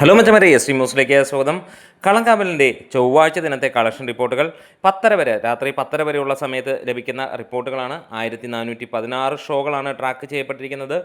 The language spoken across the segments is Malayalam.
ഹലോ മച്ചമാരെ, എസ് ന്യൂസിലേക്ക് സ്വാഗതം. കളങ്കാവലിൻ്റെ ചൊവ്വാഴ്ച ദിനത്തെ കളക്ഷൻ റിപ്പോർട്ടുകൾ 10:30 വരെ, രാത്രി 10:30 വരെയുള്ള സമയത്ത് ലഭിക്കുന്ന റിപ്പോർട്ടുകളാണ്. 1416 ഷോകളാണ് ട്രാക്ക് ചെയ്യപ്പെട്ടിരിക്കുന്നത്.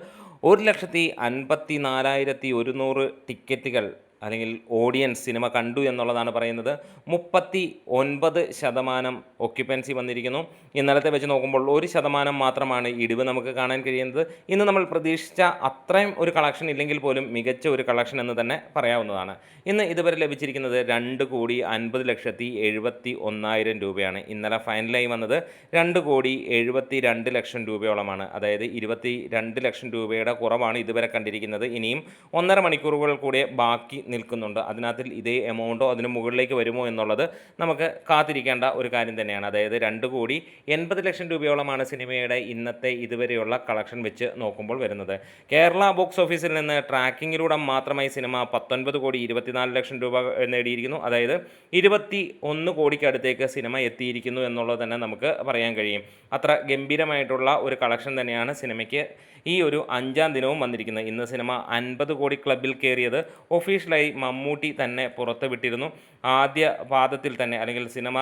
1,54,100 ടിക്കറ്റുകൾ അല്ലെങ്കിൽ ഓഡിയൻസ് സിനിമ കണ്ടു എന്നുള്ളതാണ് പറയുന്നത്. 39% ഒക്യുപ്പൻസി വന്നിരിക്കുന്നു. ഇന്നലത്തെ വെച്ച് നോക്കുമ്പോൾ 1% മാത്രമാണ് ഇടിവ് നമുക്ക് കാണാൻ കഴിയുന്നത്. ഇന്ന് നമ്മൾ പ്രതീക്ഷിച്ച അത്രയും ഒരു കളക്ഷൻ ഇല്ലെങ്കിൽ പോലും മികച്ച ഒരു കളക്ഷൻ എന്ന് തന്നെ പറയാവുന്നതാണ്. ഇന്ന് ഇതുവരെ ലഭിച്ചിരിക്കുന്നത് 2,50,71,000 രൂപയാണ്. ഇന്നലെ ഫൈനലായി വന്നത് 2,72,00,000 രൂപയോളമാണ്. അതായത് 22 ലക്ഷം രൂപയുടെ കുറവാണ് ഇതുവരെ കണ്ടിരിക്കുന്നത്. ഇനിയും 1.5 മണിക്കൂറുകൾ കൂടെ ബാക്കി നിൽക്കുന്നുണ്ട്. അതിനകത്തിൽ ഇതേ എമൗണ്ടോ അതിന് മുകളിലേക്ക് വരുമോ എന്നുള്ളത് നമുക്ക് കാത്തിരിക്കേണ്ട ഒരു കാര്യം തന്നെയാണ്. അതായത് 2,80,00,000 രൂപയോളമാണ് സിനിമയുടെ ഇന്നത്തെ ഇതുവരെയുള്ള കളക്ഷൻ വെച്ച് നോക്കുമ്പോൾ വരുന്നത്. കേരള ബോക്സ് ഓഫീസിൽ നിന്ന് ട്രാക്കിങ്ങിലൂടെ മാത്രമായി സിനിമ 19,24,00,000 രൂപ നേടിയിരിക്കുന്നു. അതായത് 21 കോടിക്കടുത്തേക്ക് സിനിമ എത്തിയിരിക്കുന്നു എന്നുള്ളത് തന്നെ നമുക്ക് പറയാൻ കഴിയും. അത്ര ഗംഭീരമായിട്ടുള്ള ഒരു കളക്ഷൻ തന്നെയാണ് സിനിമയ്ക്ക് ഈ ഒരു 5-ാം ദിനവും വന്നിരിക്കുന്നത്. ഇന്ന് സിനിമ 50 കോടി ക്ലബിൽ കയറിയത് ഒഫീഷ്യലായി മമ്മൂട്ടി തന്നെ പുറത്തുവിട്ടിരുന്നു. ആദ്യ പാദത്തിൽ തന്നെ, അല്ലെങ്കിൽ സിനിമ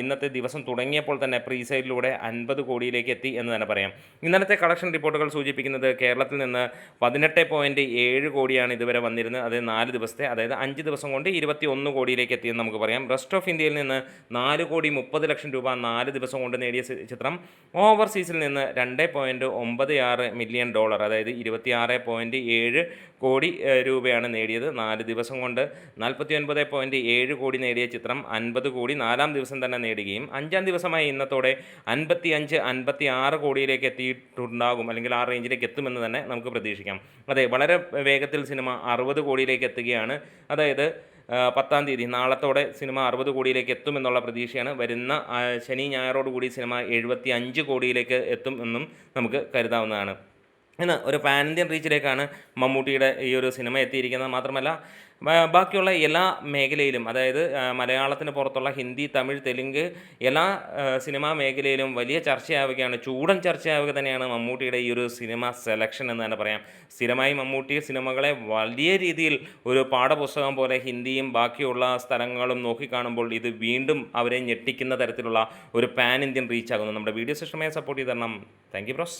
ഇന്നത്തെ ദിവസം തുടങ്ങിയപ്പോൾ തന്നെ പ്രീസെയിലിലൂടെ 50 കോടിയിലേക്ക് എത്തി എന്ന് തന്നെ പറയാം. ഇന്നലത്തെ കളക്ഷൻ റിപ്പോർട്ടുകൾ സൂചിപ്പിക്കുന്നത് കേരളത്തിൽ നിന്ന് 18.7 കോടിയാണ് ഇതുവരെ വന്നിരുന്നത്. അത് 4 ദിവസത്തെ, അതായത് 5 ദിവസം കൊണ്ട് 21 കോടിയിലേക്ക് എത്തിയെന്ന് നമുക്ക് പറയാം. റെസ്റ്റ് ഓഫ് ഇന്ത്യയിൽ നിന്ന് 4,30,00,000 രൂപ 4 ദിവസം കൊണ്ട് നേടിയ ചിത്രം ഓവർസീസിൽ നിന്ന് $2.96 മില്യൺ, അതായത് 26.7 കോടി രൂപയാണ് നേടിയത്. 4 ദിവസം കൊണ്ട് 49.7 കോടി നേടിയ ചിത്രം 50 കോടി 4-ാം ദിവസം തന്നെ നേടുകയും 5-ാം ദിവസമായ ഇന്നത്തോടെ 55-56 കോടിയിലേക്ക് എത്തിയിട്ടുണ്ടാകും, അല്ലെങ്കിൽ ആ റേഞ്ചിലേക്ക് എത്തുമെന്ന് തന്നെ നമുക്ക് പ്രതീക്ഷിക്കാം. അതെ, വളരെ വേഗത്തിൽ സിനിമ 60 കോടിയിലേക്ക് എത്തുകയാണ്. അതായത് 10-ാം തീയതി, നാളത്തോടെ സിനിമ 60 കോടിയിലേക്ക് എത്തുമെന്നുള്ള പ്രതീക്ഷയാണ്. വരുന്ന ശനി ഞായറോടുകൂടി സിനിമ 75 കോടിയിലേക്ക് എത്തും എന്നും നമുക്ക് കരുതാവുന്നതാണ്. ഇന്ന് ഒരു പാൻ ഇന്ത്യൻ റീച്ചിലേക്കാണ് മമ്മൂട്ടിയുടെ ഈ ഒരു സിനിമ എത്തിയിരിക്കുന്നത്. മാത്രമല്ല ബാക്കിയുള്ള എല്ലാ മേഖലയിലും, അതായത് മലയാളത്തിന് പുറത്തുള്ള ഹിന്ദി, തമിഴ്, തെലുങ്ക് എല്ലാ സിനിമാ മേഖലയിലും വലിയ ചർച്ചയാവുകയാണ്. ചൂടൻ ചർച്ചയാവുക തന്നെയാണ് മമ്മൂട്ടിയുടെ ഈ ഒരു സിനിമ സെലക്ഷൻ എന്ന് തന്നെ പറയാം. സ്ഥിരമായി മമ്മൂട്ടി സിനിമകളെ വലിയ രീതിയിൽ ഒരു പാഠപുസ്തകം പോലെ ഹിന്ദിയും ബാക്കിയുള്ള സ്ഥലങ്ങളും നോക്കിക്കാണുമ്പോൾ ഇത് വീണ്ടും അവരെ ഞെട്ടിക്കുന്ന തരത്തിലുള്ള ഒരു പാൻ ഇന്ത്യൻ റീച്ച് ആകുന്നു. നമ്മുടെ വീഡിയോസ് ഇഷ്ടമായി സപ്പോർട്ട് ചെയ്ത് തരണം. Thank you bros.